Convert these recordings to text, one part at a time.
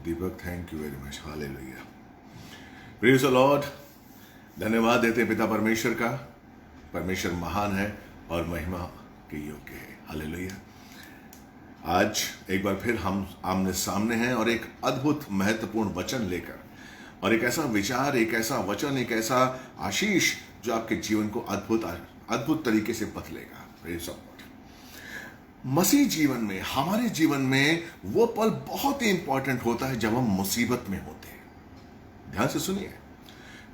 Deepak, thank you very much. Hallelujah, praise the Lord. धन्यवाद देते हैं पिता परमेश्वर का। परमेश्वर महान है और महिमा के योग्य है। हालेलुया। आज एक बार फिर हम आमने सामने हैं और एक अद्भुत महत्वपूर्ण वचन लेकर, और एक ऐसा विचार, एक ऐसा वचन, एक ऐसा आशीष जो आपके जीवन को अद्भुत तरीके से बदलेगा। Praise the Lord. मसीह जीवन में, हमारे जीवन में वो पल बहुत ही इंपॉर्टेंट होता है जब हम मुसीबत में होते हैं। ध्यान से सुनिए,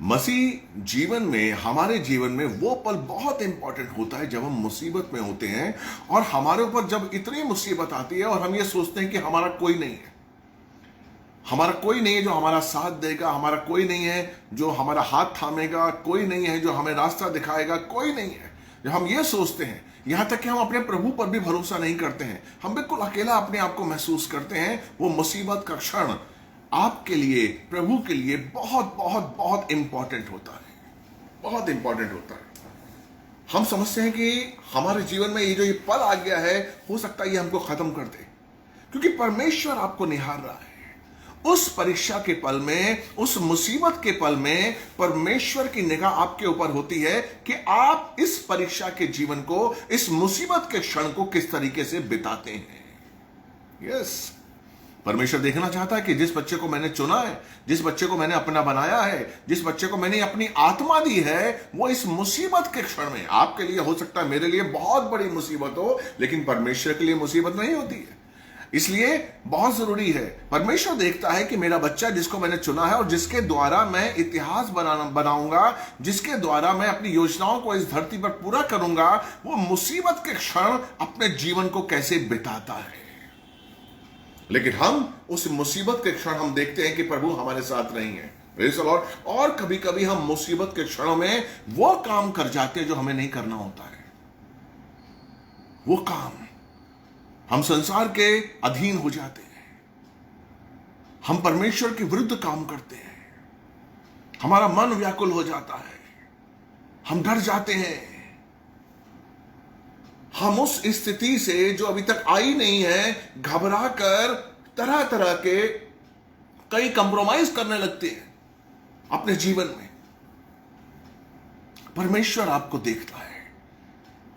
मसीह जीवन में, हमारे जीवन में वो पल बहुत इंपॉर्टेंट होता है जब हम मुसीबत में होते हैं और हमारे ऊपर जब इतनी मुसीबत आती है और हम ये सोचते हैं कि हमारा कोई नहीं है, हमारा कोई नहीं है जो हमारा साथ देगा, हमारा कोई नहीं है जो हमारा हाथ थामेगा, कोई नहीं है जो हमें रास्ता दिखाएगा, कोई नहीं है। जब हम ये सोचते हैं, यहां तक कि हम अपने प्रभु पर भी भरोसा नहीं करते हैं, हम बिल्कुल अकेला अपने आप को महसूस करते हैं, वो मुसीबत का क्षण आपके लिए, प्रभु के लिए बहुत बहुत बहुत इंपॉर्टेंट होता है, बहुत इंपॉर्टेंट होता है। हम समझते हैं कि हमारे जीवन में ये जो ये पल आ गया है, हो सकता है ये हमको खत्म कर दे, क्योंकि परमेश्वर आपको निहार रहा है। उस परीक्षा के पल में, उस मुसीबत के पल में परमेश्वर की निगाह आपके ऊपर होती है कि आप इस परीक्षा के जीवन को, इस मुसीबत के क्षण को किस तरीके से बिताते हैं। यस, परमेश्वर देखना चाहता है कि जिस बच्चे को मैंने चुना है, जिस बच्चे को मैंने अपना बनाया है, जिस बच्चे को मैंने अपनी आत्मा दी है, वो इस मुसीबत के क्षण में, आपके लिए हो सकता है, मेरे लिए बहुत बड़ी मुसीबत हो, लेकिन परमेश्वर के लिए मुसीबत नहीं होती है। इसलिए बहुत जरूरी है, परमेश्वर देखता है कि मेरा बच्चा जिसको मैंने चुना है और जिसके द्वारा मैं इतिहास बनाऊंगा, जिसके द्वारा मैं अपनी योजनाओं को इस धरती पर पूरा करूंगा, वो मुसीबत के क्षण अपने जीवन को कैसे बिताता है। लेकिन हम उस मुसीबत के क्षण हम देखते हैं कि प्रभु हमारे साथ नहीं है। Praise the Lord. और कभी कभी हम मुसीबत के क्षणों में वो काम कर जाते हैं जो हमें नहीं करना होता है। वो काम, हम संसार के अधीन हो जाते हैं, हम परमेश्वर के विरुद्ध काम करते हैं, हमारा मन व्याकुल हो जाता है, हम डर जाते हैं, हम उस स्थिति से जो अभी तक आई नहीं है, घबरा कर तरह तरह के कई कंप्रोमाइज करने लगते हैं अपने जीवन में। परमेश्वर आपको देखता है।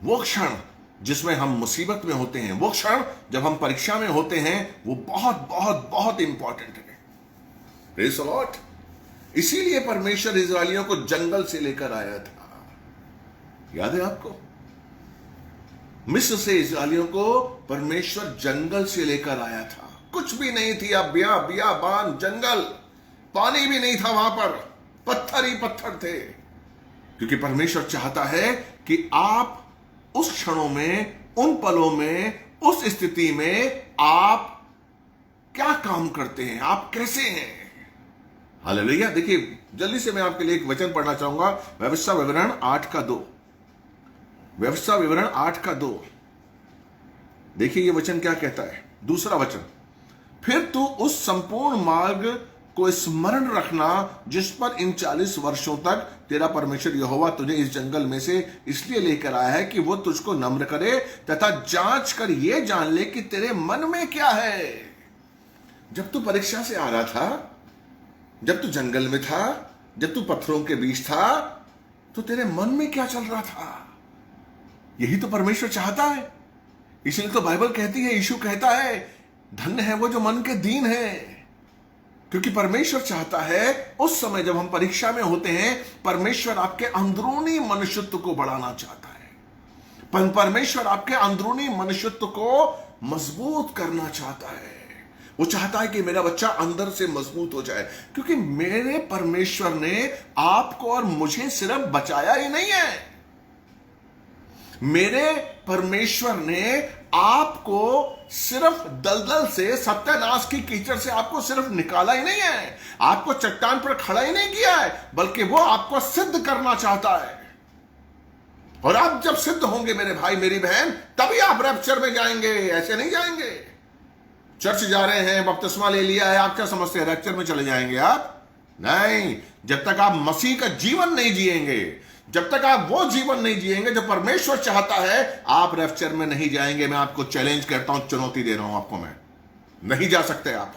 वो क्षण जिसमें हम मुसीबत में होते हैं, वो क्षण जब हम परीक्षा में होते हैं, वो बहुत बहुत बहुत इंपॉर्टेंट है। Praise the Lord. इसीलिए परमेश्वर इस्राएलियों को जंगल से लेकर आया था। याद है आपको? मिस्र से इस्राएलियों को परमेश्वर जंगल से लेकर आया था। कुछ भी नहीं थी, अब बियाबान जंगल, पानी भी नहीं था वहां पर, पत्थर ही पत्थर थे, क्योंकि परमेश्वर चाहता है कि आप उस क्षणों में, उन पलों में, उस स्थिति में आप क्या काम करते हैं, आप कैसे हैं। हालेलुया। देखिए, जल्दी से मैं आपके लिए एक वचन पढ़ना चाहूंगा, व्यवस्था विवरण 8:2। व्यवस्था विवरण 8:2। देखिए ये वचन क्या कहता है। दूसरा वचन, फिर तू उस संपूर्ण मार्ग को स्मरण रखना जिस पर इन 40 वर्षों तक तेरा परमेश्वर यहोवा तुझे इस जंगल में से इसलिए लेकर आया है कि वो तुझको नम्र करे तथा जांच कर ये जान ले कि तेरे मन में क्या है। जब तू परीक्षा से आ रहा था, जब तू जंगल में था, जब तू पत्थरों के बीच था, तो तेरे मन में क्या चल रहा था। यही तो परमेश्वर चाहता है। इसलिए तो बाइबल कहती है, यीशु कहता है, धन्य है वो जो मन के दीन है, क्योंकि परमेश्वर चाहता है उस समय जब हम परीक्षा में होते हैं, परमेश्वर आपके अंदरूनी मनुष्यत्व को बढ़ाना चाहता है। परमेश्वर आपके अंदरूनी मनुष्यत्व को मजबूत करना चाहता है। वो चाहता है कि मेरा बच्चा अंदर से मजबूत हो जाए, क्योंकि मेरे परमेश्वर ने आपको और मुझे सिर्फ बचाया ही नहीं है, मेरे परमेश्वर ने आपको सिर्फ दलदल से, सत्यानाश की कीचड़ से आपको सिर्फ निकाला ही नहीं है, आपको चट्टान पर खड़ा ही नहीं किया है, बल्कि वो आपको सिद्ध करना चाहता है। और आप जब सिद्ध होंगे मेरे भाई मेरी बहन, तभी आप रैप्चर में जाएंगे, ऐसे नहीं जाएंगे। चर्च जा रहे हैं, बपतिस्मा ले लिया है, आप क्या समझते हैं रैप्चर में चले जाएंगे आप? नहीं, जब तक आप मसीह का जीवन नहीं जिएंगे, जब तक आप वो जीवन नहीं जिएंगे जो परमेश्वर चाहता है, आप रैप्चर में नहीं जाएंगे। मैं आपको चैलेंज करता हूं, चुनौती दे रहा हूं आपको, मैं नहीं जा सकते आप।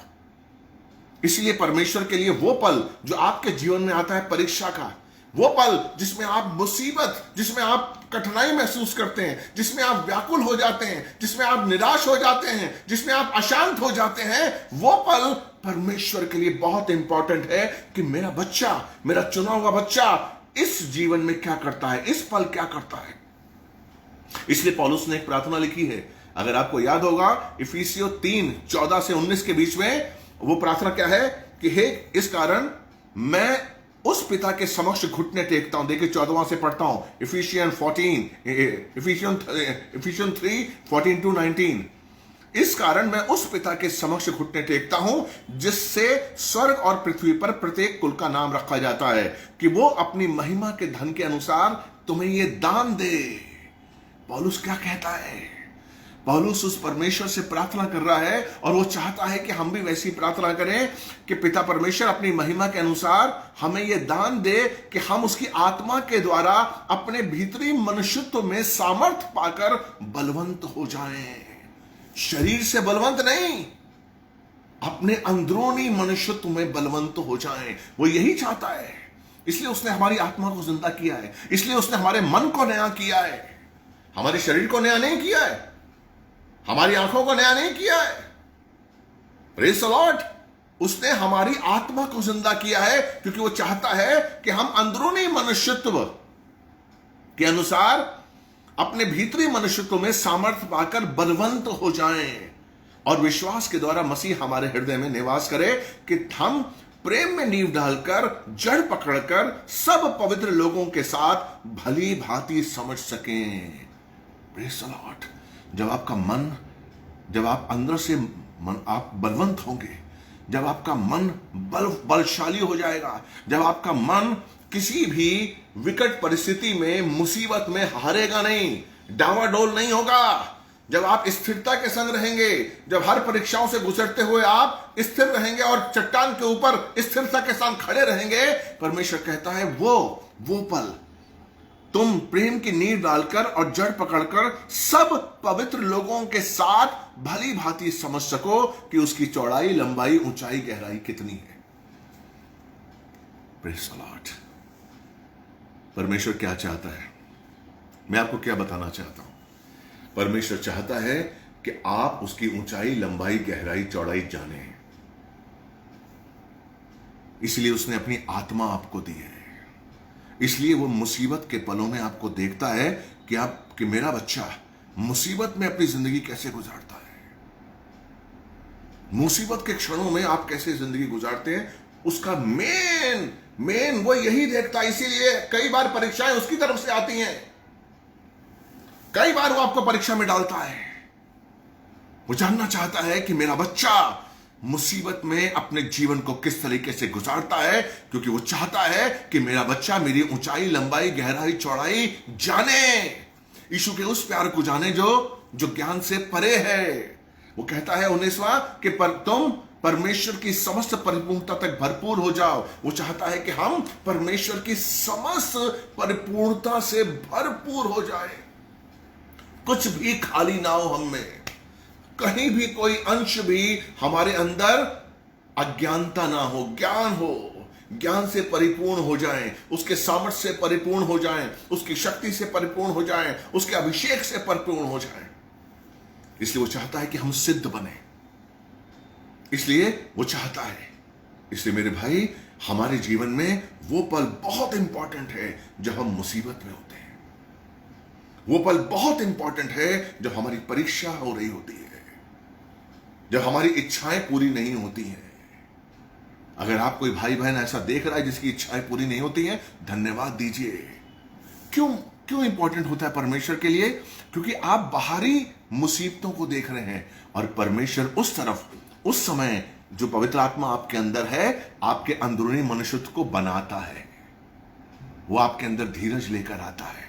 इसलिए परमेश्वर के लिए वो पल जो आपके जीवन में आता है परीक्षा का, वो पल जिसमें आप मुसीबत, जिसमें आप कठिनाई महसूस करते हैं, जिसमें आप व्याकुल हो जाते हैं, जिसमें आप निराश हो जाते हैं, जिसमें आप अशांत हो जाते हैं, वो पल परमेश्वर के लिए बहुत इंपॉर्टेंट है कि मेरा बच्चा, मेरा चुना हुआ बच्चा इस जीवन में क्या करता है, इस पल क्या करता है। इसलिए पौलुस ने एक प्रार्थना लिखी है, अगर आपको याद होगा, इफिसियों 3:14 से 19 के बीच में वो प्रार्थना क्या है कि हे, इस कारण मैं उस पिता के समक्ष घुटने टेकता हूं। देखिए 14वां से पढ़ता हूं, इफिशियन 3:14-19। इस कारण मैं उस पिता के समक्ष घुटने टेकता हूं जिससे स्वर्ग और पृथ्वी पर प्रत्येक कुल का नाम रखा जाता है, कि वो अपनी महिमा के धन के अनुसार तुम्हें ये दान दे। पौलुस क्या कहता है? पौलुस उस परमेश्वर से प्रार्थना कर रहा है और वो चाहता है कि हम भी वैसी प्रार्थना करें कि पिता परमेश्वर अपनी महिमा के अनुसार हमें यह दान दे कि हम उसकी आत्मा के द्वारा अपने भीतरी मनुष्यत्व में सामर्थ्य पाकर बलवंत हो जाएं। शरीर से बलवंत नहीं, अपने अंदरूनी मनुष्यत्व में बलवंत हो जाएं। वो यही चाहता है। इसलिए उसने हमारी आत्मा को जिंदा किया है, इसलिए उसने हमारे मन को नया किया है। हमारे शरीर को नया नहीं किया है, हमारी आंखों को नया नहीं किया है। Praise the Lord. उसने हमारी आत्मा को जिंदा किया है, क्योंकि वो चाहता है कि हम अंदरूनी मनुष्यत्व के अनुसार अपने भीतरी मनुष्यत्व में सामर्थ्य पाकर बलवंत हो जाएं और विश्वास के द्वारा मसीह हमारे हृदय में निवास करे, कि हम प्रेम में नींव डालकर जड़ पकड़कर सब पवित्र लोगों के साथ भली भांति समझ सकें। Praise the Lord. जब आपका मन, जब आप अंदर से आप बलवंत होंगे, जब आपका मन बलशाली हो जाएगा, जब आपका मन किसी भी विकट परिस्थिति में, मुसीबत में हारेगा नहीं, डावाडोल नहीं होगा, जब आप स्थिरता के संग रहेंगे, जब हर परीक्षाओं से गुजरते हुए आप स्थिर रहेंगे और चट्टान के ऊपर स्थिरता के साथ खड़े रहेंगे, परमेश्वर कहता है वो पल तुम प्रेम की नींव डालकर और जड़ पकड़कर सब पवित्र लोगों के साथ भली भांति समझ सको कि उसकी चौड़ाई, लंबाई, ऊंचाई, गहराई कितनी है। Praise the Lord. परमेश्वर क्या चाहता है? मैं आपको क्या बताना चाहता हूं? परमेश्वर चाहता है कि आप उसकी ऊंचाई, लंबाई, गहराई, चौड़ाई जाने। इसलिए उसने अपनी आत्मा आपको दी है। इसलिए वो मुसीबत के पलों में आपको देखता है कि मेरा बच्चा मुसीबत में अपनी जिंदगी कैसे गुजारता है, मुसीबत के क्षणों में आप कैसे जिंदगी गुजारते हैं, उसका मेन वो यही देखता है। इसीलिए कई बार परीक्षाएं उसकी तरफ से आती हैं, कई बार वो आपको परीक्षा में डालता है। वो जानना चाहता है कि मेरा बच्चा मुसीबत में अपने जीवन को किस तरीके से गुजारता है, क्योंकि वो चाहता है कि मेरा बच्चा मेरी ऊंचाई, लंबाई, गहराई, चौड़ाई जाने, यीशु के उस प्यार को जाने जो ज्ञान से परे है। वो कहता है 19वां कि तुम परमेश्वर की समस्त परिपूर्णता तक भरपूर हो जाओ। वो चाहता है कि हम परमेश्वर की समस्त परिपूर्णता से भरपूर हो जाए, कुछ भी खाली ना हो हम में, कहीं भी कोई अंश भी हमारे अंदर अज्ञानता ना हो, ज्ञान हो, ज्ञान से परिपूर्ण हो जाएं, उसके सामर्थ्य से परिपूर्ण हो जाएं, उसकी शक्ति से परिपूर्ण हो जाएं, उसके अभिषेक से परिपूर्ण हो जाएं। इसलिए वो चाहता है कि हम सिद्ध बने, इसलिए वो चाहता है। इसलिए मेरे भाई, हमारे जीवन में वो पल बहुत इंपॉर्टेंट है जब हम मुसीबत में होते हैं। वो पल बहुत इंपॉर्टेंट है जब हमारी परीक्षा हो रही होती है, जब हमारी इच्छाएं पूरी नहीं होती हैं। अगर आप कोई भाई बहन ऐसा देख रहा है जिसकी इच्छाएं पूरी नहीं होती हैं, धन्यवाद दीजिए। क्यों इंपॉर्टेंट होता है परमेश्वर के लिए? क्योंकि आप बाहरी मुसीबतों को देख रहे हैं और परमेश्वर उस तरफ, उस समय जो पवित्र आत्मा आपके अंदर है, आपके अंदरूनी मनुष्यत्व को बनाता है। वो आपके अंदर धीरज लेकर आता है,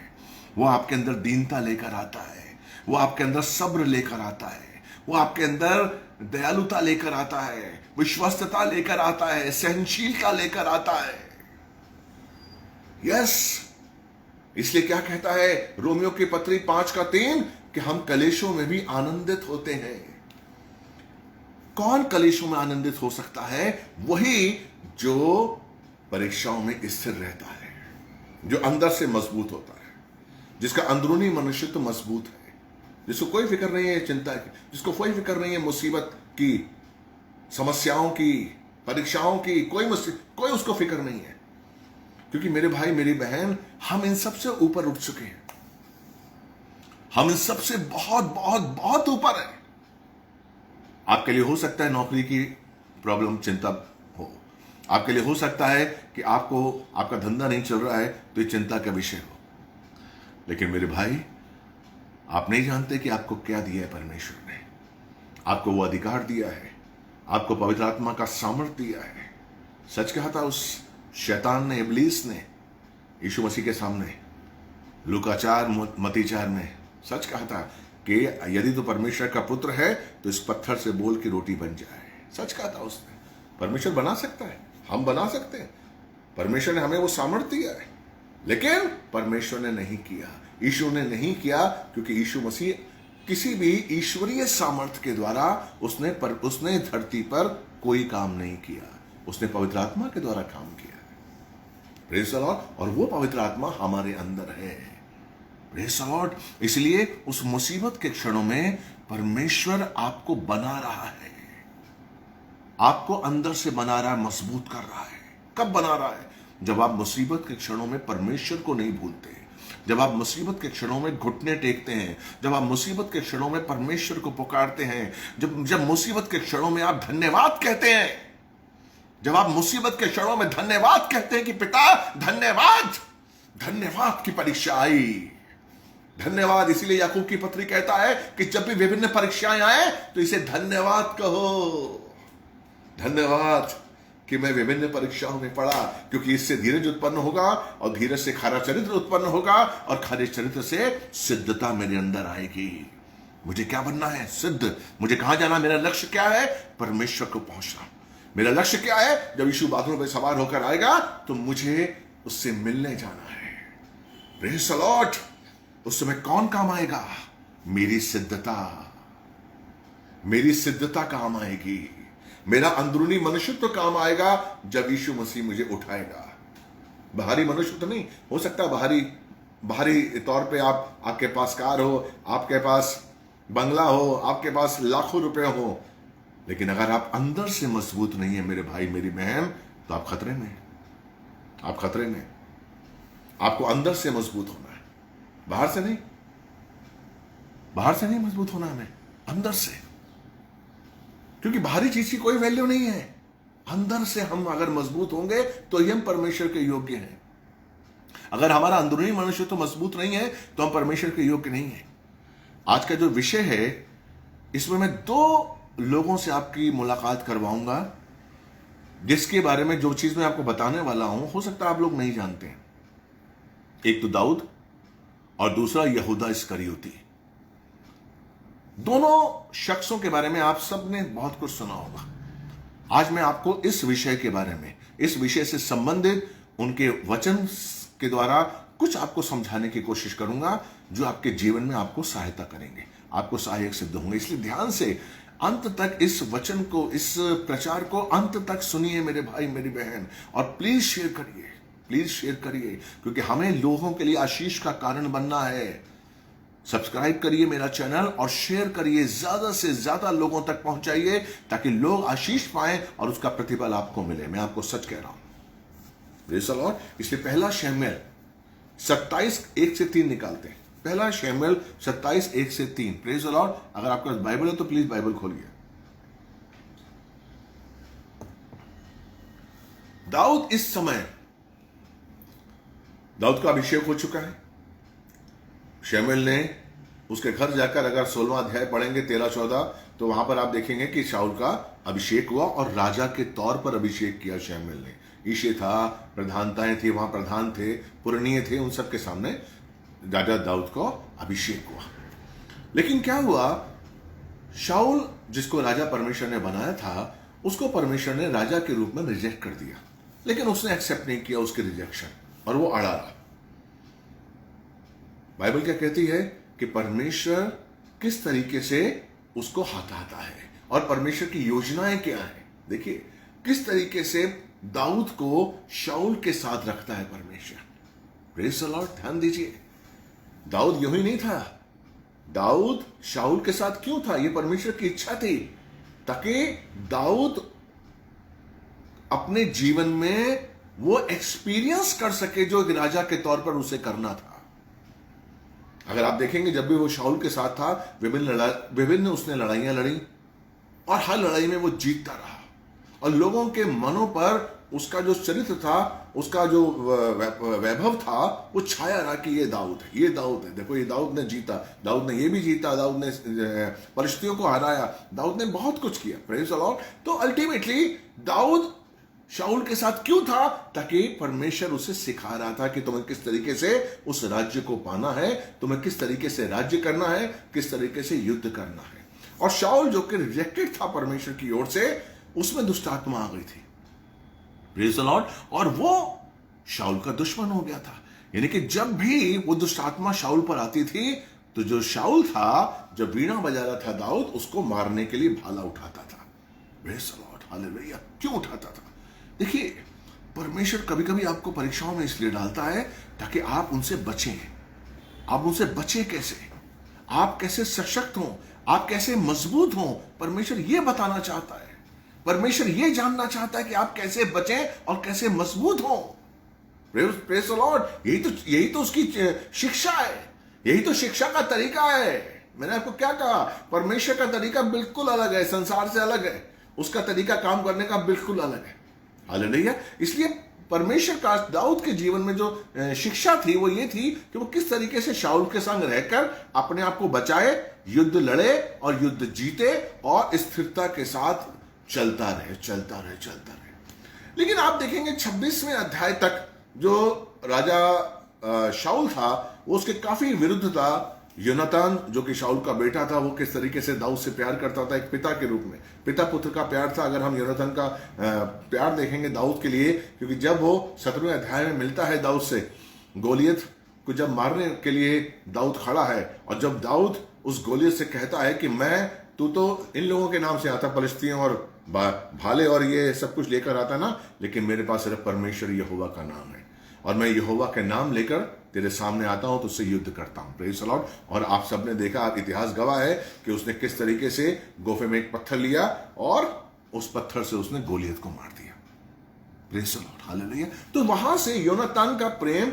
वो आपके अंदर दीनता लेकर आता है, वो आपके अंदर सब्र लेकर आता है, वो आपके अंदर दयालुता लेकर आता है, विश्वस्तता लेकर आता है, सहनशीलता लेकर आता है। यस, इसलिए क्या कहता है रोमियो की पत्री 5:3 कि हम कलेशों में भी आनंदित होते हैं। कौन कलेशों में आनंदित हो सकता है? वही जो परीक्षाओं में स्थिर रहता है, जो अंदर से मजबूत होता है, जिसका अंदरूनी मनुष्य तो मजबूत है, जिसको कोई फिक्र नहीं है चिंता की, जिसको कोई फिक्र नहीं है मुसीबत की, समस्याओं की, परीक्षाओं की, कोई उसको फिक्र नहीं है। क्योंकि मेरे भाई मेरी बहन, हम इन सबसे ऊपर उठ चुके हैं। हम इन सबसे बहुत बहुत बहुत ऊपर है। आपके लिए हो सकता है नौकरी की प्रॉब्लम, चिंता हो। आपके लिए हो सकता है कि आपका धंधा नहीं चल रहा है तो ये चिंता का विषय हो। लेकिन मेरे भाई, आप नहीं जानते कि आपको क्या दिया है परमेश्वर ने। आपको वो अधिकार दिया है, आपको पवित्र आत्मा का सामर्थ्य दिया है। सच कहा था उस शैतान ने, इब्लीस ने यीशु मसीह के सामने, लूका 4 मत्ती 4 में सच कहा था कि यदि तो परमेश्वर का पुत्र है तो इस पत्थर से बोल के रोटी बन जाए। सच कहा था उसने। परमेश्वर बना सकता है, हम बना सकते हैं। परमेश्वर ने हमें वो सामर्थ्य दिया है, लेकिन परमेश्वर ने नहीं किया, यीशु ने नहीं किया, क्योंकि यीशु मसीह किसी भी ईश्वरीय सामर्थ्य के द्वारा उसने धरती पर कोई काम नहीं किया। उसने पवित्र आत्मा के द्वारा काम किया। Praise the Lord. और वो पवित्र आत्मा हमारे अंदर है। Praise the Lord. इसलिए उस मुसीबत के क्षणों में परमेश्वर आपको बना रहा है, आपको अंदर से बना रहा है, मजबूत कर रहा है। कब बना रहा है? जब आप मुसीबत के क्षणों में परमेश्वर को नहीं भूलते, जब आप मुसीबत के क्षणों में घुटने टेकते हैं, जब आप मुसीबत के क्षणों में परमेश्वर को पुकारते हैं, जब मुसीबत के क्षणों में आप धन्यवाद कहते हैं, जब आप मुसीबत के क्षणों में धन्यवाद कहते हैं कि पिता धन्यवाद, धन्यवाद की परीक्षा आई, धन्यवाद। इसीलिए याकूब की पत्री कहता है कि जब भी विभिन्न परीक्षाएं आए तो इसे धन्यवाद कहो। धन्यवाद कि मैं विभिन्न परीक्षाओं में पड़ा, क्योंकि इससे धीरज उत्पन्न होगा और धीरज से खरा चरित्र उत्पन्न होगा और खरे चरित्र से सिद्धता मेरे अंदर आएगी। मुझे क्या बनना है? सिद्ध। मुझे कहां जाना? मेरा लक्ष्य क्या है? परमेश्वर को पहुंचना। मेरा लक्ष्य क्या है? जब यीशु बादलों पर सवार होकर आएगा तो मुझे उससे मिलने जाना है। Praise the Lord. उस समय कौन काम आएगा? मेरी सिद्धता। मेरी सिद्धता काम आएगी। मेरा अंदरूनी मनुष्य तो काम आएगा जब यीशु मसीह मुझे उठाएगा। बाहरी मनुष्य तो नहीं हो सकता। बाहरी तौर पे आपके पास कार हो, आपके पास बंगला हो, आपके पास लाखों रुपए हो, लेकिन अगर आप अंदर से मजबूत नहीं है मेरे भाई मेरी बहन, तो आप खतरे में। आप खतरे में। आपको अंदर से मजबूत होना है, बाहर से नहीं। बाहर से नहीं मजबूत होना हमें, अंदर से। क्योंकि बाहरी चीज की कोई वैल्यू नहीं है। अंदर से हम अगर मजबूत होंगे तो ही हम परमेश्वर के योग्य हैं। अगर हमारा अंदरूनी मनुष्य तो मजबूत नहीं है तो हम परमेश्वर के योग्य नहीं है। आज का जो विषय है, इसमें मैं 2 लोगों से आपकी मुलाकात करवाऊंगा, जिसके बारे में जो चीज मैं आपको बताने वाला हूं, हो सकता है आप लोग नहीं जानते हैं। एक तो दाऊद और दूसरा यहूदा इस्करियोती। दोनों शख्सों के बारे में आप सब ने बहुत कुछ सुना होगा। आज मैं आपको इस विषय के बारे में, इस विषय से संबंधित उनके वचन के द्वारा कुछ आपको समझाने की कोशिश करूंगा, जो आपके जीवन में आपको सहायता करेंगे, आपको सहायक सिद्ध होंगे। इसलिए ध्यान से अंत तक इस वचन को, इस प्रचार को अंत तक सुनिए मेरे भाई मेरी बहन, और प्लीज शेयर करिए, प्लीज शेयर करिए, क्योंकि हमें लोगों के लिए आशीष का कारण बनना है। सब्सक्राइब करिए मेरा चैनल और शेयर करिए, ज्यादा से ज्यादा लोगों तक पहुंचाइए, ताकि लोग आशीष पाएं और उसका प्रतिफल आपको मिले। मैं आपको सच कह रहा हूं। Praise the Lord. इसलिए पहला शमूएल 27:1-3 निकालते हैं। पहला शमूएल 27:1-3। Praise the Lord. अगर आपके पास बाइबल है तो प्लीज बाइबल खोलिए। दाऊद, इस समय दाऊद का अभिषेक हो चुका है। शमूएल ने उसके घर जाकर अगर 16वां अध्याय पढ़ेंगे 13-14, तो वहां पर आप देखेंगे कि शाऊल का अभिषेक हुआ और राजा के तौर पर अभिषेक किया शमूएल ने। ईशे था, प्रधानताएं थी, वहां प्रधान थे, पुरनीय थे, उन सब के सामने राजा दाऊद को अभिषेक हुआ। लेकिन क्या हुआ? शाऊल, जिसको राजा परमेश्वर ने बनाया था, उसको परमेश्वर ने राजा के रूप में रिजेक्ट कर दिया। लेकिन उसने एक्सेप्ट नहीं किया उसके रिजेक्शन, और वो अड़ा रहा। बाइबल क्या कहती है कि परमेश्वर किस तरीके से उसको हटाता है, और परमेश्वर की योजनाएं क्या है। देखिए किस तरीके से दाऊद को शाऊल के साथ रखता है परमेश्वर। Praise the Lord. ध्यान दीजिए, दाऊद यूं ही नहीं था। दाऊद शाऊल के साथ क्यों था? यह परमेश्वर की इच्छा थी, ताकि दाऊद अपने जीवन में वो एक्सपीरियंस कर सके जो एक राजा के तौर पर उसे करना था। अगर आप देखेंगे, जब भी वो शाऊल के साथ था, विभिन्न उसने लड़ाइयां लड़ी और हर लड़ाई में वो जीतता रहा, और लोगों के मनों पर उसका जो चरित्र था, उसका जो वैभव था, वो छाया रहा कि ये दाऊद है, ये दाऊद है। देखो ये दाऊद ने जीता, दाऊद ने ये भी जीता, दाऊद ने फलिश्तियों को हराया, दाऊद ने बहुत कुछ किया। Praise the Lord. तो अल्टीमेटली दाऊद शाऊल के साथ क्यों था? ताकि परमेश्वर उसे सिखा रहा था कि तुम्हें किस तरीके से उस राज्य को पाना है, तुम्हें किस तरीके से राज्य करना है, किस तरीके से युद्ध करना है। और शाऊल जो कि रिजेक्टेड था परमेश्वर की ओर से, उसमें दुष्ट आत्मा आ गई थी। Praise the Lord. और वो शाऊल का दुश्मन हो गया था। यानी कि जब भी वो दुष्ट आत्मा शाऊल पर आती थी, तो जो शाऊल था, जब वीणा बजा रहा था दाऊद, उसको मारने के लिए भाला उठाता था। Praise the Lord. हालेलुया। क्यों उठाता था? देखिए परमेश्वर कभी कभी आपको परीक्षाओं में इसलिए डालता है ताकि आप उनसे बचें। आप उनसे बचें कैसे? आप कैसे सशक्त हों, आप कैसे मजबूत हों, परमेश्वर ये बताना चाहता है। परमेश्वर ये जानना चाहता है कि आप कैसे बचें और कैसे मजबूत हों। Praise the Lord. यही तो उसकी शिक्षा है, यही तो शिक्षा का तरीका है। मैंने आपको क्या कहा? परमेश्वर का तरीका बिल्कुल अलग है, संसार से अलग है। उसका तरीका काम करने का बिल्कुल अलग है। हालेलुया। इसलिए परमेश्वर का दाऊद के जीवन में जो शिक्षा थी, वो ये थी कि वो किस तरीके से शाऊल के संग रहकर अपने आप को बचाए, युद्ध लड़े और युद्ध जीते, और स्थिरता के साथ चलता रहे। लेकिन आप देखेंगे 26वें अध्याय तक जो राजा शाऊल था, वो उसके काफी विरुद्ध था। योनातान जो कि शाऊल का बेटा था, वो किस तरीके से दाऊद से प्यार करता था, एक पिता के रूप में, पिता पुत्र का प्यार था। अगर हम योनातान का प्यार देखेंगे दाऊद के लिए, क्योंकि जब वो 17वें अध्याय में मिलता है दाऊद से, गोलियत को जब मारने के लिए दाऊद खड़ा है, और जब दाऊद उस गोलियत से कहता है कि तू तो इन लोगों के नाम से आता, फलिश्तियों और भाले और ये सब कुछ लेकर आता ना, लेकिन मेरे पास सिर्फ परमेश्वर यहोवा का नाम है, और मैं यहोवा के नाम लेकर तेरे सामने आता हूं, तो उससे युद्ध करता हूं। Praise the Lord. और आप सबने देखा, इतिहास गवाह है कि उसने किस तरीके से गोफे में एक पत्थर लिया और उस पत्थर से उसने गोलियत को मार दिया। Praise the Lord. हालेलुया। तो वहां से योनातान का प्रेम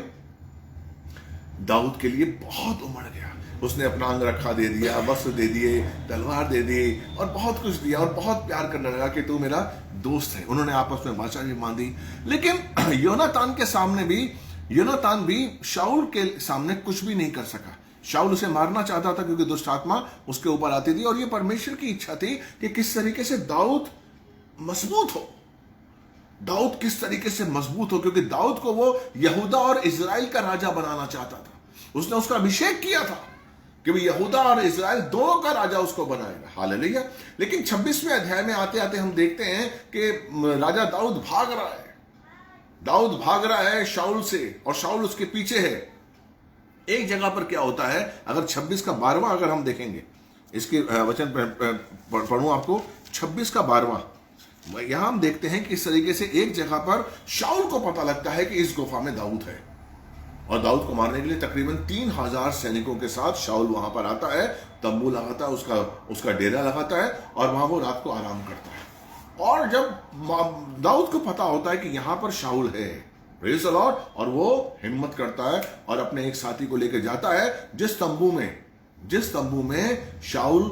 दाऊद के लिए बहुत उमड़ गया। उसने अपना अंग रखा दे दिया, वस्त्र दे दिए, तलवार दे दी, और बहुत कुछ दिया, और बहुत प्यार करने लगा कि तू मेरा दोस्त है। उन्होंने आपस में वाचा भी बांधी। लेकिन योनातान भी शाऊल के सामने कुछ भी नहीं कर सका। शाऊल उसे मारना चाहता था क्योंकि दुष्ट आत्मा उसके ऊपर आती थी, और यह परमेश्वर की इच्छा थी कि किस तरीके से दाऊद मजबूत हो, दाऊद किस तरीके से मजबूत हो, क्योंकि दाऊद को वो यहूदा और इजराइल का राजा बनाना चाहता था। उसने उसका अभिषेक किया था कि वो यहूदा और इजराइल दोनों का राजा उसको बनाएगा। हालेलुया। लेकिन 26वें अध्याय में आते आते हम देखते हैं कि राजा दाऊद भाग रहा है। दाऊद भाग रहा है शाऊल से, और शाऊल उसके पीछे है। एक जगह पर क्या होता है, अगर 26 का 12वां अगर हम देखेंगे, इसके वचन पढ़ूं आपको, 26 का 12वां, यहां हम देखते हैं कि इस तरीके से एक जगह पर शाऊल को पता लगता है कि इस गुफा में दाऊद है, और दाऊद को मारने के लिए तकरीबन 3000 सैनिकों के साथ शाऊल वहां पर आता है, तंबू लगाता है, उसका डेरा लगाता है, और वहां वो रात को आराम करता है। और जब दाऊद को पता होता है कि यहां पर शाऊल है, प्रेज़ द लॉर्ड, और वो हिम्मत करता है और अपने एक साथी को लेकर जाता है, जिस तंबू में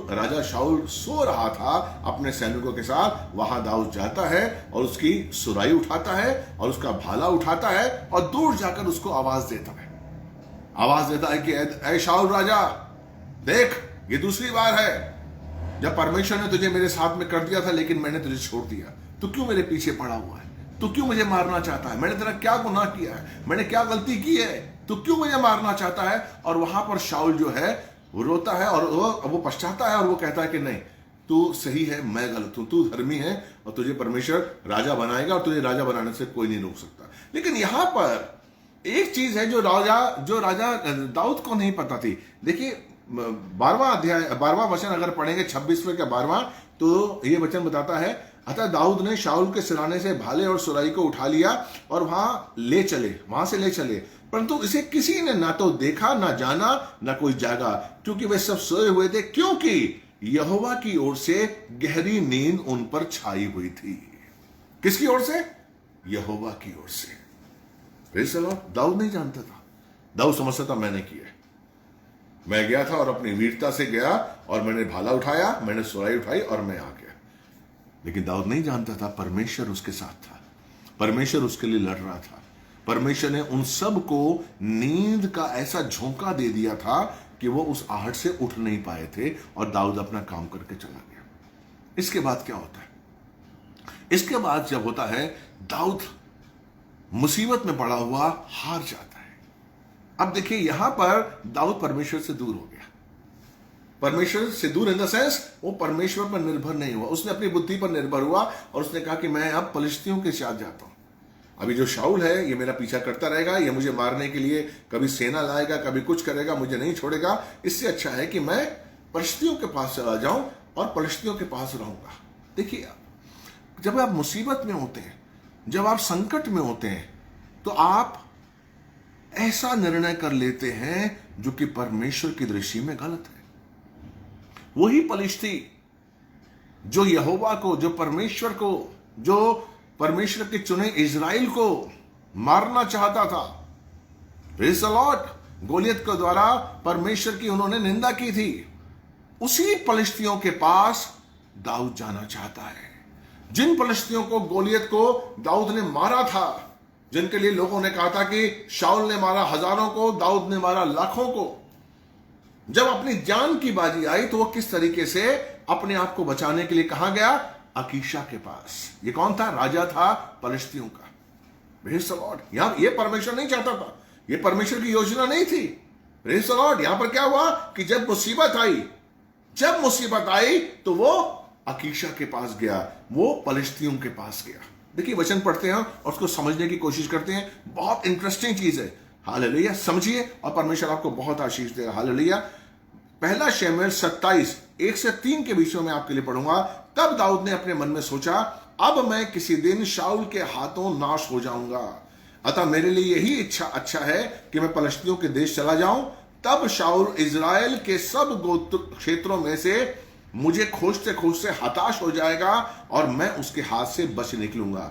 राजा शाऊल सो रहा था अपने सैनिकों के साथ, वहां दाऊद जाता है और उसकी सुराई उठाता है और उसका भाला उठाता है, और दूर जाकर उसको आवाज देता है कि ऐ शाऊल राजा, देख ये दूसरी बार है जब परमेश्वर ने तुझे मेरे साथ में कर दिया था, लेकिन मैंने तुझे छोड़ दिया। तू क्यों मेरे पीछे पड़ा हुआ है? तू क्यों मुझे मारना चाहता है? मैंने तेरा क्या गुनाह किया है? मैंने क्या गलती की है? तू क्यों मुझे मारना चाहता है? और वहां पर शाऊल जो है वो रोता है, और वो पछताता है, और वो कहता है कि नहीं, तू सही है, मैं गलत हूं, तू धर्मी है, और तुझे परमेश्वर राजा बनाएगा, और तुझे राजा बनाने से कोई नहीं रोक सकता। लेकिन यहां पर एक चीज है जो राजा दाऊद को नहीं पता थी। देखिए 12वां वचन अगर पढ़ेंगे 26वें का 12वां, तो ये वचन बताता है, अतः दाऊद ने शाऊल के सिराने से भाले और सुराई को उठा लिया और वहां से ले चले, परंतु इसे किसी ने ना तो देखा, ना जाना, ना कोई जागा, क्योंकि वे सब सोए हुए थे, क्योंकि यहोवा की ओर से गहरी नींद उन पर छाई हुई थी। किसकी ओर से? यहोवा की ओर से। Praise the Lord. दाऊद नहीं जानता था, दाऊद समझता था मैंने किया, मैं गया था और अपनी वीरता से गया और मैंने भाला उठाया, मैंने सुराई उठाई और मैं आ गया। लेकिन दाऊद नहीं जानता था परमेश्वर उसके साथ था, परमेश्वर उसके लिए लड़ रहा था। परमेश्वर ने उन सब को नींद का ऐसा झोंका दे दिया था कि वो उस आहट से उठ नहीं पाए थे और दाऊद अपना काम करके चला गया। इसके बाद क्या होता है? इसके बाद जब होता है, दाऊद मुसीबत में पड़ा हुआ हार जाता है। अब देखिए, यहां पर दाऊद परमेश्वर से दूर हो गया। परमेश्वर से दूर इन द सेंस, वो परमेश्वर पर निर्भर नहीं हुआ, उसने अपनी बुद्धि पर निर्भर हुआ और उसने कहा कि मैं अब पलिश्तियों के साथ जाता हूं। अभी जो शाऊल है ये मेरा पीछा करता रहेगा, ये मुझे मारने के लिए कभी सेना लाएगा, कभी कुछ करेगा, मुझे नहीं छोड़ेगा। इससे अच्छा है कि मैं पलिश्तियों के पास चला जाऊं और पलिश्तियों के पास रहूंगा। देखिए, जब आप मुसीबत में होते हैं, जब आप संकट में होते हैं, तो आप ऐसा निर्णय कर लेते हैं जो कि परमेश्वर की दृष्टि में गलत है। वही पलिश्ती जो यहोवा को, जो परमेश्वर के चुने इजराइल को मारना चाहता था, प्रेज़ द लॉर्ड, गोलियत के द्वारा परमेश्वर की उन्होंने निंदा की थी, उसी पलिश्तियों के पास दाऊद जाना चाहता है। जिन पलिश्तियों को, गोलियत को दाऊद ने मारा था, जिनके लिए लोगों ने कहा था कि शाऊल ने मारा हजारों को, दाऊद ने मारा लाखों को, जब अपनी जान की बाजी आई तो वो किस तरीके से अपने आप को बचाने के लिए कहां गया? अकीशा के पास। ये कौन था? राजा था पलिश्तियों का। Praise the Lord. यहां ये परमेश्वर नहीं चाहता था, ये परमेश्वर की योजना नहीं थी। Praise the Lord. यहां पर क्या हुआ कि जब मुसीबत आई तो वो अकीशा के पास गया, वो पलिश्तियों के पास गया। देखिए, वचन पढ़ते हैं और उसको समझने की कोशिश करते हैं। बहुत इंटरेस्टिंग चीज है। हालेलुया। समझिए और परमेश्वर आपको बहुत आशीष देगा। हालेलुया। पहला शमूएल 27 1 से 3 के बीच में मैं आपके लिए पढ़ूंगा। तब दाऊद ने अपने मन में सोचा, अब मैं किसी दिन शाऊल के हाथों नाश हो जाऊंगा, अतः मेरे लिए यही अच्छा है कि मैं पलिश्तियों के देश चला जाऊं। तब शाऊल इजराइल के सब गोत्र क्षेत्रों में से मुझे खोजते खोजते हताश हो जाएगा और मैं उसके हाथ से बच निकलूंगा।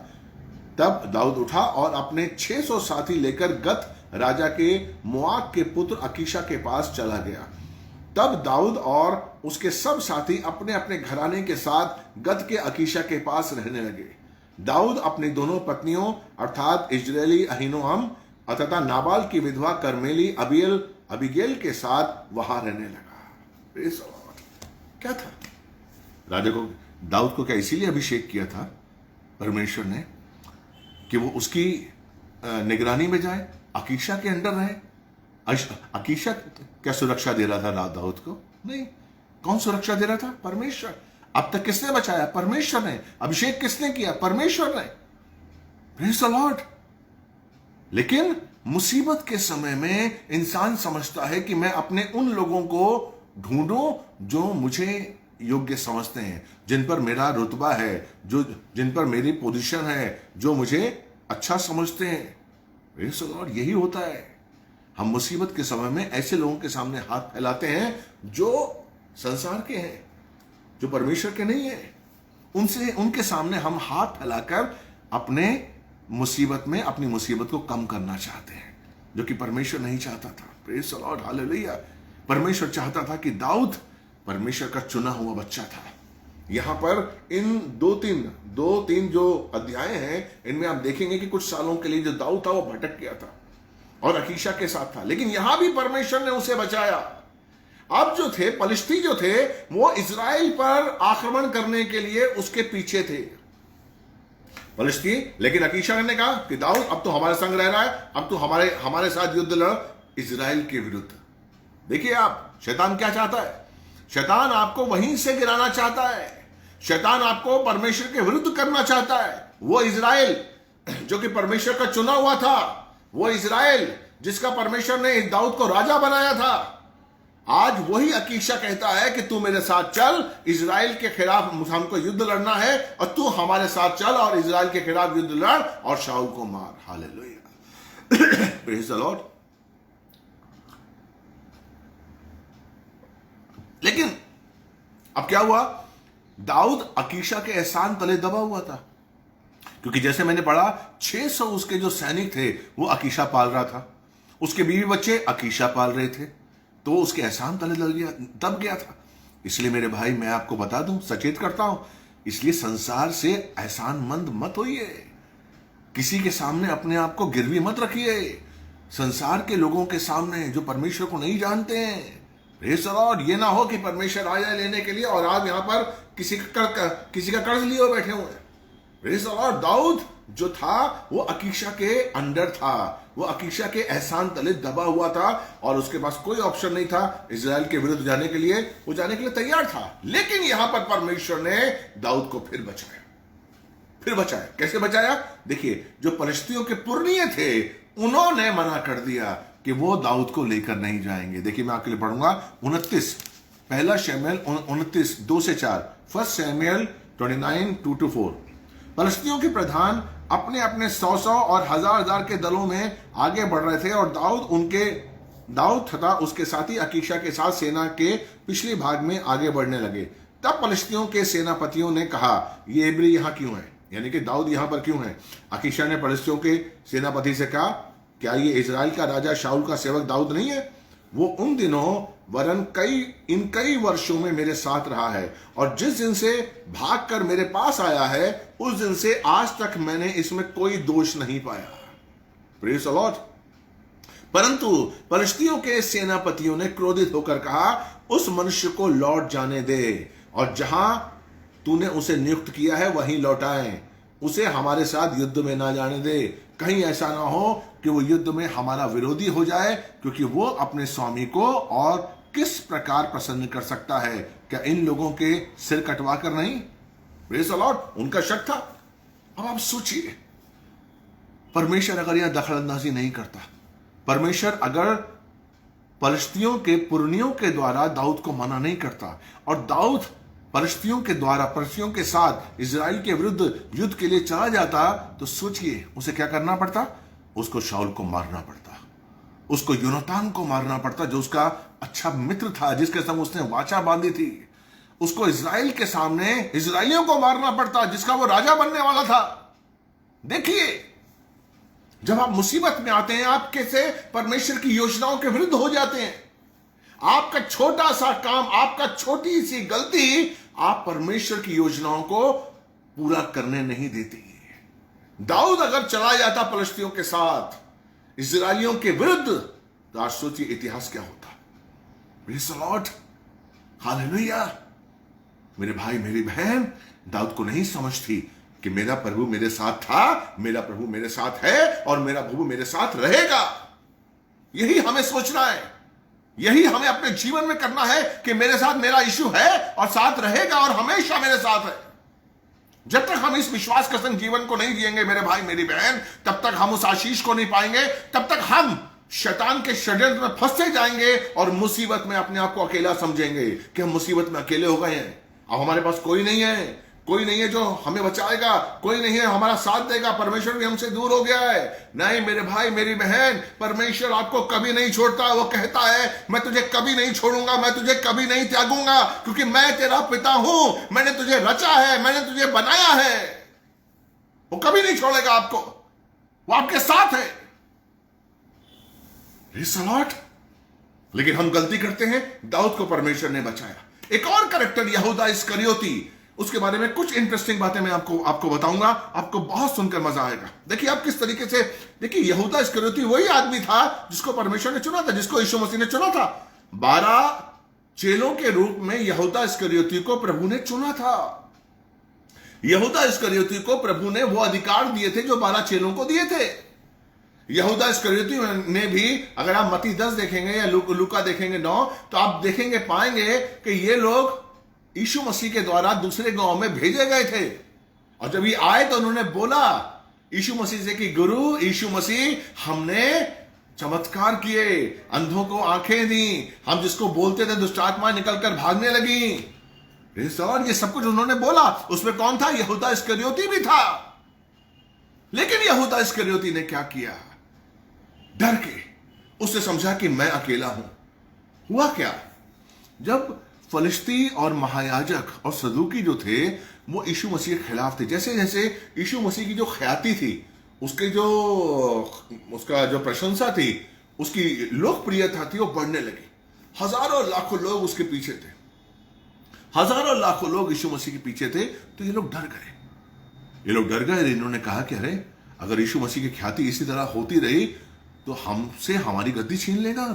तब दाऊद उठा और अपने 600 साथी लेकर गत राजा के मोआब के पुत्र अकीशा के पास चला गया। तब दाऊद और उसके सब साथी अपने अपने घराने के साथ गत के अकीशा के पास रहने लगे। दाऊद अपनी दोनों पत्नियों अर्थात इजरायली अहीनोअम तथा नाबाल की विधवा कर्मेली अबीगेल के साथ वहां रहने लगा। क्या था? राजा को, दाऊद को क्या इसीलिए अभिषेक किया था परमेश्वर ने कि वो उसकी निगरानी में जाए, अकीशा के अंडर रहे? अकीशा क्या सुरक्षा दे रहा था दाऊद को? नहीं। कौन सुरक्षा दे रहा था? परमेश्वर। अब तक किसने बचाया? परमेश्वर ने। अभिषेक किसने किया? परमेश्वर ने। Praise the Lord. लेकिन मुसीबत के समय में इंसान समझता है कि मैं अपने उन लोगों को ढूंढूं जो मुझे योग्य समझते हैं, जिन पर मेरा रुतबा है, जिन पर मेरी पोजीशन है, जो मुझे अच्छा समझते हैं। Praise the Lord. यही होता है। हम मुसीबत के समय में ऐसे लोगों के सामने हाथ फैलाते हैं जो संसार के हैं, जो परमेश्वर के नहीं है। उनके सामने हम हाथ फैलाकर अपने मुसीबत में अपनी मुसीबत को कम करना चाहते हैं, जो कि परमेश्वर नहीं चाहता था। Praise the Lord. हालेलुया। परमेश्वर चाहता था कि दाऊद परमेश्वर का चुना हुआ बच्चा था। यहां पर इन दो तीन जो अध्याय हैं, इनमें आप देखेंगे कि कुछ सालों के लिए जो दाऊद था वो भटक गया था और अकीशा के साथ था, लेकिन यहां भी परमेश्वर ने उसे बचाया। अब जो थे पलिश्ती जो थे वो इजराइल पर आक्रमण करने के लिए उसके पीछे थे पलिश्ती। लेकिन अकीशा ने कहा कि दाऊद अब तो हमारे संग रह रहा है, अब तो हमारे साथ युद्ध लड़ इजराइल के विरुद्ध। देखिए आप, शैतान क्या चाहता है? शैतान आपको वहीं से गिराना चाहता है। शैतान आपको परमेश्वर के विरुद्ध करना चाहता है। वो इजराइल जो कि परमेश्वर का चुना हुआ था, वो इजराइल जिसका परमेश्वर ने दाऊद को राजा बनाया था, आज वही अकीशा कहता है कि तू मेरे साथ चल, इजराइल के खिलाफ हमको युद्ध लड़ना है और तू हमारे साथ चल और इजराइल के खिलाफ युद्ध लड़ और शाऊल को मार। Hallelujah, praise the Lord. लेकिन अब क्या हुआ, दाऊद अकीशा के एहसान तले दबा हुआ था, क्योंकि जैसे मैंने पढ़ा 600 उसके जो सैनिक थे वो अकीशा पाल रहा था, उसके बीवी बच्चे अकीशा पाल रहे थे, तो उसके एहसान तले दब गया था। इसलिए मेरे भाई मैं आपको बता दूं, सचेत करता हूं, इसलिए संसार से एहसानमंद मत होइए, किसी के सामने अपने आप को गिरवी मत रखिए, संसार के लोगों के सामने जो परमेश्वर को नहीं जानते हैं। प्रेज़ द लॉर्ड, ये ना हो कि परमेश्वर आ जाए लेने के लिए और आप यहां पर किसी का कर्ज लिए हुए बैठे हुए हैं। प्रेज़ द लॉर्ड, दाऊद जो था वो अकीशा के अंडर था, वो अकीशा के एहसान तले दबा हुआ था और उसके पास कोई ऑप्शन नहीं था इजराइल के विरुद्ध जाने के लिए, वो जाने के लिए तैयार था। लेकिन यहां पर परमेश्वर ने दाऊद को फिर बचाया। कैसे बचाया? देखिए, जो फलिश्तियों के पुरनिये थे उन्होंने मना कर दिया कि वो दाऊद को लेकर नहीं जाएंगे। देखिए, मैं आपके लिए पढ़ूंगा 29 पहला शमूएल 29 2-4, फर्स्ट शमूएल 29 2-4। फलिश्तियों के प्रधान अपने अपने 100 और 1000 के दलों में आगे बढ़ रहे थे और दाऊद तथा उसके साथी अकीशा के साथ सेना के पिछले भाग में आगे बढ़ने लगे। तब फलिश्तियों के सेनापतियों ने कहा, ये इब्री यहां क्यों है, यानी कि दाऊद यहां पर क्यों है? अकीशा ने फलिश्तियों के सेनापति से कहा, क्या ये इजराइल का राजा शाऊल का सेवक दाऊद नहीं है? वो उन दिनों वरन कई वर्षों में मेरे साथ रहा है और जिस दिन से भागकर मेरे पास आया है उस दिन से आज तक मैंने इसमें कोई दोष नहीं पाया। Praise the Lord. परंतु फलिश्तियों के सेनापतियों ने क्रोधित होकर कहा, उस मनुष्य को लौट जाने दे और जहां तूने उसे नियुक्त किया है वहीं लौटाएं, उसे हमारे साथ युद्ध में ना जाने दे। कहीं ऐसा ना हो कि वो युद्ध में हमारा विरोधी हो जाए, क्योंकि वो अपने स्वामी को और किस प्रकार प्रसन्न कर सकता है? क्या इन लोगों के सिर कटवा कर नहीं? प्रेज़ द लॉर्ड, उनका शक था। अब आप सोचिए, परमेश्वर अगर यहां दखलंदाजी नहीं करता, परमेश्वर अगर फलिश्तियों के पुरनियों के द्वारा दाऊद को मना नहीं करता और दाऊद फलिश्तियों के साथ इजराइल के विरुद्ध युद्ध के लिए चला जाता, तो सोचिए उसे क्या करना पड़ता? उसको शाऊल को मारना पड़ता, उसको योनातान को मारना पड़ता, जो उसका अच्छा मित्र था, जिसके संग उसने वाचा बांधी थी। उसको इजराइल के सामने इजराइलियों को मारना पड़ता, जिसका वो राजा बनने वाला था। देखिए, जब आप मुसीबत में आते हैं, आप कैसे परमेश्वर की योजनाओं के विरुद्ध हो जाते हैं। आपका छोटा सा काम, आपका छोटी सी गलती आप परमेश्वर की योजनाओं को पूरा करने नहीं देती। दाऊद अगर चला जाता फलिश्तियों के साथ इजराइलियों के विरुद्ध, तो आज सोचिए इतिहास क्या होता। Praise the Lord, hallelujah. मेरे भाई मेरी बहन दाऊद को नहीं समझती कि मेरा प्रभु मेरे साथ था, मेरा प्रभु मेरे साथ है और मेरा प्रभु मेरे साथ रहेगा। यही हमें सोचना है, यही हमें अपने जीवन में करना है कि मेरे साथ मेरा यीशु है और साथ रहेगा और हमेशा मेरे साथ है। जब तक हम इस विश्वास के संग जीवन को नहीं जिएंगे मेरे भाई मेरी बहन, तब तक हम उस आशीष को नहीं पाएंगे, तब तक हम शैतान के षड्यंत्र में फंसते जाएंगे और मुसीबत में अपने आप को अकेला समझेंगे कि हम मुसीबत में अकेले हो गए हैं। अब हमारे पास कोई नहीं है जो हमें बचाएगा, कोई नहीं है हमारा साथ देगा, परमेश्वर भी हमसे दूर हो गया है। नहीं मेरे भाई मेरी बहन, परमेश्वर आपको कभी नहीं छोड़ता। वो कहता है, मैं तुझे कभी नहीं छोड़ूंगा, मैं तुझे कभी नहीं त्यागूंगा, क्योंकि मैं तेरा पिता हूं, मैंने तुझे रचा है, मैंने तुझे बनाया है। वो कभी नहीं छोड़ेगा आपको, वो आपके साथ है। Praise the Lord. लेकिन हम गलती करते हैं, दाऊद को परमेश्वर ने बचाया। एक और कैरेक्टर यहूदा इस्करियोती, उसके बारे में कुछ इंटरेस्टिंग बातें मैं आपको बताऊंगा, आपको बहुत सुनकर मजा आएगा। देखिए आप किस तरीके से, देखिए यहूदा इस्करियोती वही आदमी था जिसको परमेश्वर ने चुना था, जिसको यीशु मसीह ने चुना था। 12 चेलों के रूप में यहूदा इस्करियोती को प्रभु ने चुना था। यहूदा इस्करियोती को प्रभु ने वो अधिकार दिए थे जो 12 चेलों को दिए थे। यहूदा इस्करियोती ने भी, अगर आप मत्ती 10 देखेंगे या लूका देखेंगे 9, तो आप देखेंगे पाएंगे कि ये लोग यीशु मसीह के द्वारा दूसरे गांव में भेजे गए थे। और जब ये आए तो उन्होंने बोला यीशु मसीह से कि गुरु यीशु मसीह, हमने चमत्कार किए, अंधों को आंखें दी, हम जिसको बोलते थे दुष्ट आत्माएं निकलकर भागने लगी। ये सब कुछ उन्होंने बोला। उसमें कौन था? यहूदा इस्करियोती भी था। लेकिन यहूदा इस्करियोती ने क्या किया? डर के उसने समझा कि मैं अकेला हूं। हुआ क्या? जब फलिश्ती और महायाजक और सदूकी जो थे वो यीशु मसीह के खिलाफ थे, जैसे जैसे यीशु मसीह की जो ख्याति थी, उसका जो प्रशंसा थी, उसकी लोकप्रियता थी, वो बढ़ने लगी। हजारों लाखों लोग उसके पीछे थे, हजारों लाखों लोग यीशु मसीह के पीछे थे। तो ये लोग डर गए। इन्होंने कहा कि अरे, अगर यीशु मसीह की ख्याति इसी तरह होती रही तो हमसे हमारी गद्दी छीन लेगा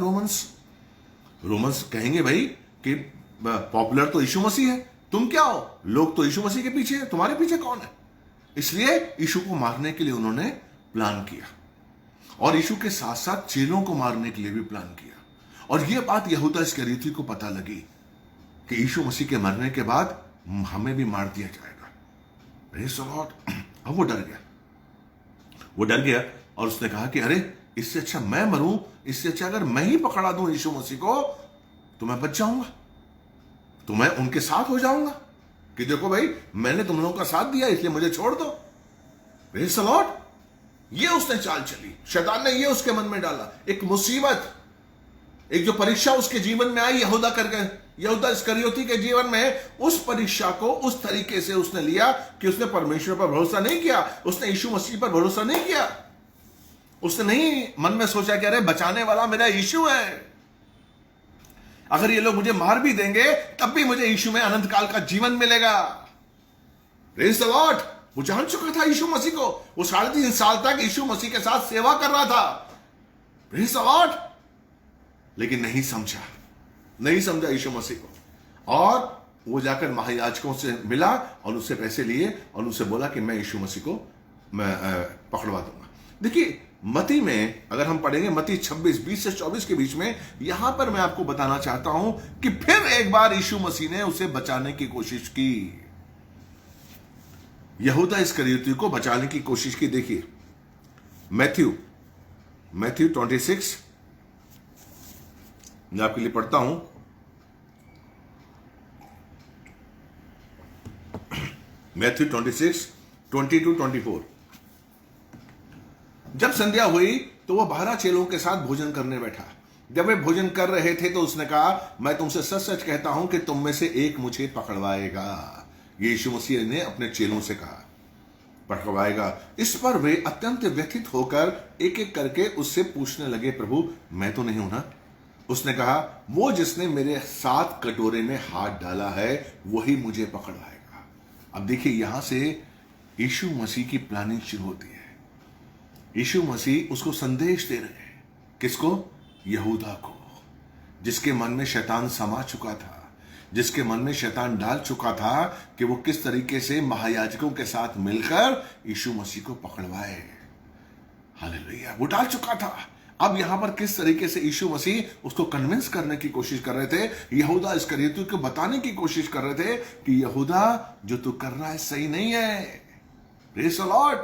रोमन्स कहेंगे भाई कि पॉपुलर तो यीशु मसीह है, तुम क्या हो? लोग तो यीशु मसीह के पीछे है, तुम्हारे पीछे कौन है? इसलिए यीशु को मारने के लिए उन्होंने प्लान किया, और यीशु के साथ साथ चेलों को मारने के लिए भी प्लान किया। और यह बात यहूदा इस्करियोती को पता लगी कि यीशु मसीह के मरने के बाद हमें भी मार दिया जाएगा। Praise the Lord. अब वो डर गया और उसने कहा कि अरे, इससे अच्छा मैं मरूं, इससे अच्छा अगर मैं ही पकड़ा दूं यीशु मसीह को तो मैं बच जाऊंगा, तो मैं उनके साथ हो जाऊंगा कि देखो भाई, मैंने तुम लोगों का साथ दिया इसलिए मुझे छोड़ दो। Praise the Lord. ये उसने चाल चली, शैतान ने ये उसके मन में डाला। एक मुसीबत, एक जो परीक्षा उसके जीवन में आई यहूदा इस्करियोती के जीवन में, उस परीक्षा को उस तरीके से उसने लिया कि उसने परमेश्वर पर भरोसा नहीं किया, उसने यीशु मसीह पर भरोसा नहीं किया। उसने नहीं मन में सोचा कि अरे, बचाने वाला मेरा यीशु है, अगर ये लोग मुझे मार भी देंगे तब भी मुझे यीशु में अनंत काल का जीवन मिलेगा। Praise the Lord. वो जान चुका था यीशु मसीह को, वो 3.5 साल तक यीशु मसीह के साथ सेवा कर रहा था। Praise the Lord. लेकिन नहीं समझा यीशु मसीह को, और वो जाकर महायाजकों से मिला और उससे पैसे लिए और उससे बोला कि मैं यीशु मसीह को मैं पकड़वा दूंगा। देखिए, मती में अगर हम पढ़ेंगे, मती 26:20 से 24 के बीच में, यहां पर मैं आपको बताना चाहता हूं कि फिर एक बार यीशु मसीह ने उसे बचाने की कोशिश की, यहूदा इस्करियोती को बचाने की कोशिश की। देखिए, मैथ्यू 26, मैं आपके लिए पढ़ता हूं। मैथ्यू 26, 20-24। जब संध्या हुई तो वह 12 चेलों के साथ भोजन करने बैठा। जब वे भोजन कर रहे थे तो उसने कहा, मैं तुमसे सच सच कहता हूं कि तुम में से एक मुझे पकड़वाएगा। यीशु मसीह ने अपने चेलों से कहा, पकड़वाएगा। इस पर वे अत्यंत व्यथित होकर एक एक करके उससे पूछने लगे, प्रभु, मैं तो नहीं हूं ना? उसने कहा, वो जिसने मेरे साथ कटोरे में हाथ डाला है वही मुझे पकड़वाएगा। अब देखिए, यहां से यीशु मसीह की प्लानिंग शुरू होती है। यीशु मसीह उसको संदेश दे रहे हैं। किसको? यहूदा को, जिसके मन में शैतान समा चुका था, जिसके मन में शैतान डाल चुका था कि वो किस तरीके से महायाजकों के साथ मिलकर यीशु मसीह को पकड़वाए। हालेलुया। वो डाल चुका था। अब यहां पर किस तरीके से यीशु मसीह उसको कन्विंस करने की कोशिश कर रहे थे, यहूदा इस्करियोती को बताने की कोशिश कर रहे थे कि यहूदा, जो तू कर रहा है सही नहीं है। Praise the Lord.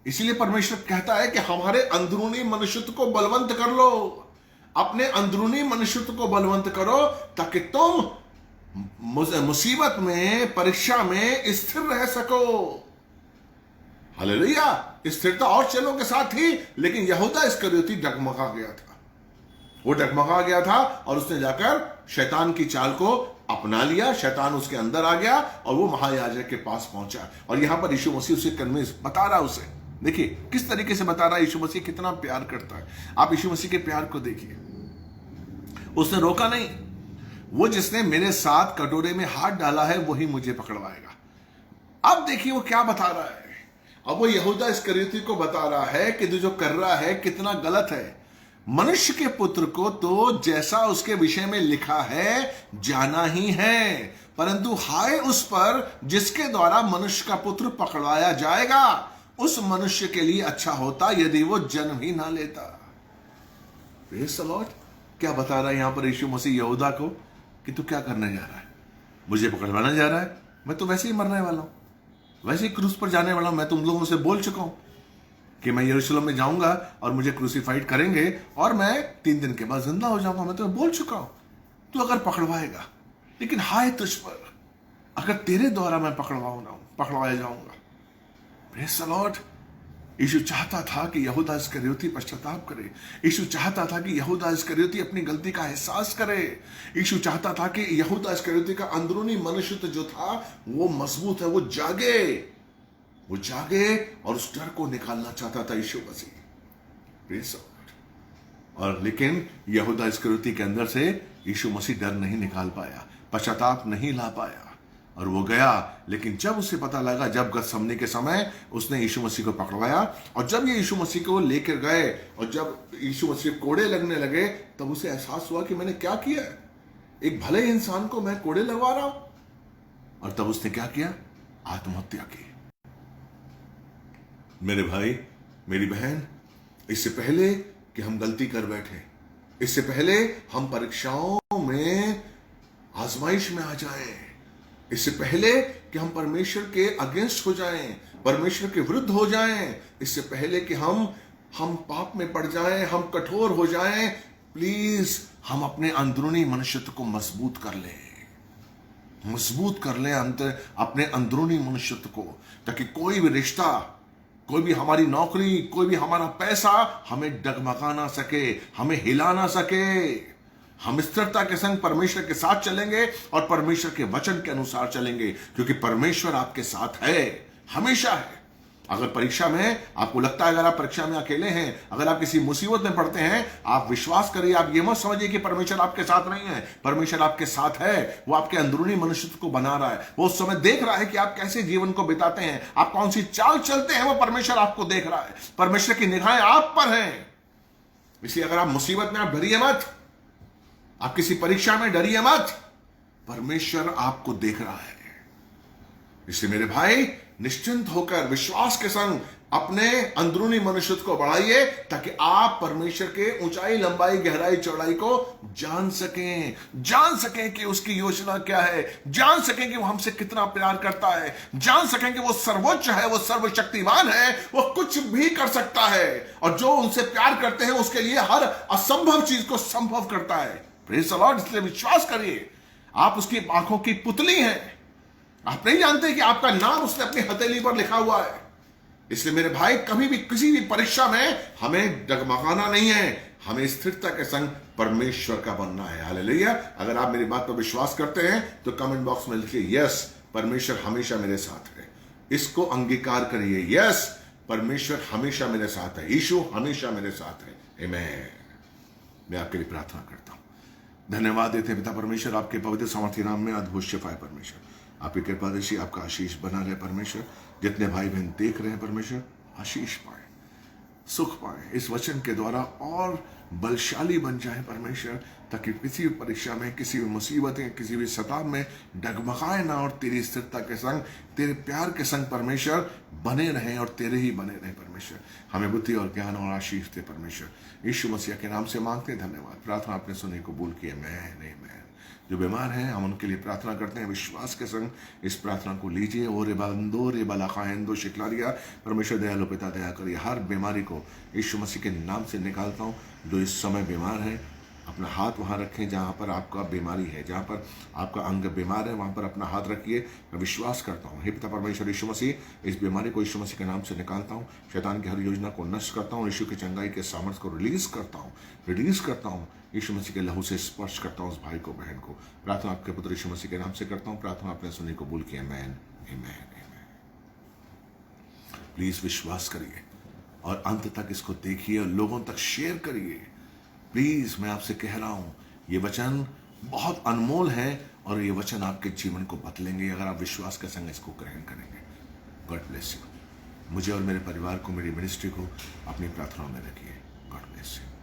इसीलिए परमेश्वर कहता है कि हमारे अंदरूनी मनुष्यत्व को बलवंत कर लो, अपने अंदरूनी मनुष्यत्व को बलवंत करो, ताकि तुम मुसीबत में, परीक्षा में स्थिर रह सको। हालेलुया। स्थिरता और चेलों के साथ थी, लेकिन यहूदा इस्करियोती डगमगा गया था। वो डगमगा गया था और उसने जाकर शैतान की चाल को अपना लिया। शैतान उसके अंदर आ गया और वो महायाजक के पास पहुंचा, और यहां पर यीशु मसीह उसे कन्विंस बता रहा उसे। देखिए किस तरीके से बता रहा है, यीशु मसीह कितना प्यार करता है। आप यीशु मसीह के प्यार को देखिए। उसने रोका नहीं। वो जिसने मेरे साथ कटोरे में हाथ डाला है वही मुझे पकड़वाएगा। अब देखिए वो क्या बता रहा है। अब वो यहूदा इस्करियोती को बता रहा है कि तू जो कर रहा है कितना गलत है। मनुष्य के पुत्र को तो जैसा उसके विषय में लिखा है जाना ही है, परंतु हाय उस पर जिसके द्वारा मनुष्य का पुत्र पकड़वाया जाएगा। उस मनुष्य के लिए अच्छा होता यदि वो जन्म ही ना लेता। Praise the Lord. क्या बता रहा है यहां पर यीशु मसीह यहूदा को कि तू क्या करने जा रहा है? मुझे पकड़वाना जा रहा है? मैं तो वैसे ही मरने वाला हूं, वैसे ही क्रूस पर जाने वाला हूं। मैं तुम लोगों से बोल चुका हूं कि मैं यरूशलेम में जाऊंगा और मुझे क्रूसीफाइड करेंगे और मैं 3 दिन के बाद जिंदा हो जाऊंगा। मैं तो बोल चुका हूं, तू अगर पकड़वाएगा, लेकिन हाय तुझ पर अगर तेरे द्वारा मैं पकड़वाया जाऊंगा। Praise the Lord. यीशु चाहता था कि यहूदा इस्करियोती पश्चाताप करे। यीशु चाहता था कि यहूदा इस्करियोती अपनी गलती का एहसास करे। यीशु चाहता था कि यहूदा इस्करियोती का अंदरूनी मनुष्य जो था वो मजबूत है, वो जागे और उस डर को निकालना चाहता था यीशु मसीह। Praise the Lord. और लेकिन यहूदा इस्करियोती के अंदर से यीशु मसीह डर नहीं निकाल पाया, पश्चाताप नहीं ला पाया और वो गया। लेकिन जब उसे पता लगा, जब गतसमनी के समय उसने यीशु मसीह को पकड़वाया और जब ये यीशु मसीह को लेकर गए और जब यीशु मसीह कोड़े लगने लगे, तब उसे एहसास हुआ कि मैंने क्या किया, एक भले इंसान को मैं कोड़े लगवा रहा हूं। और तब उसने क्या किया, आत्महत्या की। मेरे भाई, मेरी बहन, इससे पहले कि हम गलती कर बैठे, इससे पहले हम परीक्षाओं में, आजमाइश में आ जाएं, इससे पहले कि हम परमेश्वर के अगेंस्ट हो जाएं, परमेश्वर के विरुद्ध हो जाएं, इससे पहले कि हम पाप में पड़ जाएं, हम कठोर हो जाएं, प्लीज हम अपने अंदरूनी मनुष्यत्व को मजबूत कर लें अपने अंदरूनी मनुष्यत्व को, ताकि कोई भी रिश्ता, कोई भी हमारी नौकरी, कोई भी हमारा पैसा हमें डगमगा ना सके, हमें हिला ना सके। हम स्थिरता के संग परमेश्वर के साथ चलेंगे और परमेश्वर के वचन के अनुसार चलेंगे, क्योंकि परमेश्वर आपके साथ है, हमेशा है। अगर परीक्षा में आपको लगता है, अगर आप परीक्षा में अकेले हैं, अगर आप किसी मुसीबत में पड़ते हैं, आप विश्वास करिए, आप ये मत समझिए कि परमेश्वर आपके साथ नहीं है। परमेश्वर आपके साथ है। वो आपके अंदरूनी मनुष्यत्व को बना रहा है। वो उस समय देख रहा है कि आप कैसे जीवन को बिताते हैं, आप कौन सी चाल चलते हैं, वो परमेश्वर आपको देख रहा है। परमेश्वर की निगाहें आप पर हैं। इसलिए अगर आप मुसीबत में, आप डरिए मत, आप किसी परीक्षा में डरिए मत, परमेश्वर आपको देख रहा है। इसलिए मेरे भाई, निश्चिंत होकर विश्वास के संग अपने अंदरूनी मनुष्यत्व को बढ़ाइए, ताकि आप परमेश्वर के ऊंचाई, लंबाई, गहराई, चौड़ाई को जान सकें कि उसकी योजना क्या है, जान सकें कि वो हमसे कितना प्यार करता है, जान सकें कि वो सर्वोच्च है, वो सर्वशक्तिवान है, वो कुछ भी कर सकता है और जो उनसे प्यार करते हैं उसके लिए हर असंभव चीज को संभव करता है। Praise the Lord. इसलिए विश्वास करिए, आप उसकी आंखों की पुतली हैं। आप नहीं जानते कि आपका नाम उसने अपनी हथेली पर लिखा हुआ है। इसलिए मेरे भाई, कभी भी किसी भी परीक्षा में हमें डगमगाना नहीं है, हमें स्थिरता के संग परमेश्वर का बनना है। हालेलुया। अगर आप मेरी बात पर विश्वास करते हैं तो कमेंट बॉक्स में लिखिए, यस, परमेश्वर हमेशा मेरे साथ है। इसको अंगीकार करिए, यस, परमेश्वर हमेशा मेरे साथ है, यीशु हमेशा मेरे साथ है। आमीन। मैं आपके लिए प्रार्थना करता हूं। धन्यवाद देते हैं पिता परमेश्वर, आपके पवित्र सामर्थ्य नाम में अद्भुत शिफाए परमेश्वर, आपकी कृपा दृष्टि, आपका आशीष बना रहे परमेश्वर। जितने भाई बहन देख रहे हैं परमेश्वर, आशीष पाए, सुख पाए, इस वचन के द्वारा और बलशाली बन जाए परमेश्वर, ताकि किसी भी परीक्षा में, किसी भी मुसीबतें, किसी भी सताव में डगमगाए ना और तेरी स्थिरता के संग, तेरे प्यार के संग परमेश्वर बने रहें और तेरे ही बने रहें परमेश्वर। हमें बुद्धि और ज्ञान और आशीष दे परमेश्वर। यीशु मसीह के नाम से मांगते हैं, धन्यवाद। प्रार्थना आपने सुनी, कबूल किए। मैं जो बीमार हैं, हम उनके लिए प्रार्थना करते हैं। विश्वास के संग इस प्रार्थना को लीजिए। और बंदो रे बलाखायंदो शिकलारिया, परमेश्वर दयालु पिता दया करिए। हर बीमारी को यीशु मसीह के नाम से निकालता हूँ। जो इस समय बीमार है, अपना हाथ वहाँ रखें जहाँ पर आपका बीमारी है, जहाँ पर आपका अंग बीमार है, वहाँ पर अपना हाथ रखिए। मैं विश्वास करता हूँ, हे पिता परमेश्वर यीशु मसीह, इस बीमारी को यीशु मसीह के नाम से निकालता हूँ। शैतान की हर योजना को नष्ट करता हूँ। यीशु की चंगाई के सामर्थ्य को रिलीज करता हूँ। यीशु मसीह के लहू से स्पर्श करता हूँ उस भाई को, बहन को। प्रार्थना आपके पुत्र यीशु मसीह के नाम से करता हूँ। प्रार्थना आपने सुनी, कबूल की। आमीन, आमीन। प्लीज विश्वास करिए और अंत तक इसको देखिए और लोगों तक शेयर करिए। प्लीज, मैं आपसे कह रहा हूं, ये वचन बहुत अनमोल है और ये वचन आपके जीवन को बदलेंगे अगर आप विश्वास के संग इसको ग्रहण करेंगे। God bless you. मुझे और मेरे परिवार को, मेरी मिनिस्ट्री को अपनी प्रार्थनाओं में रखिए। God bless you.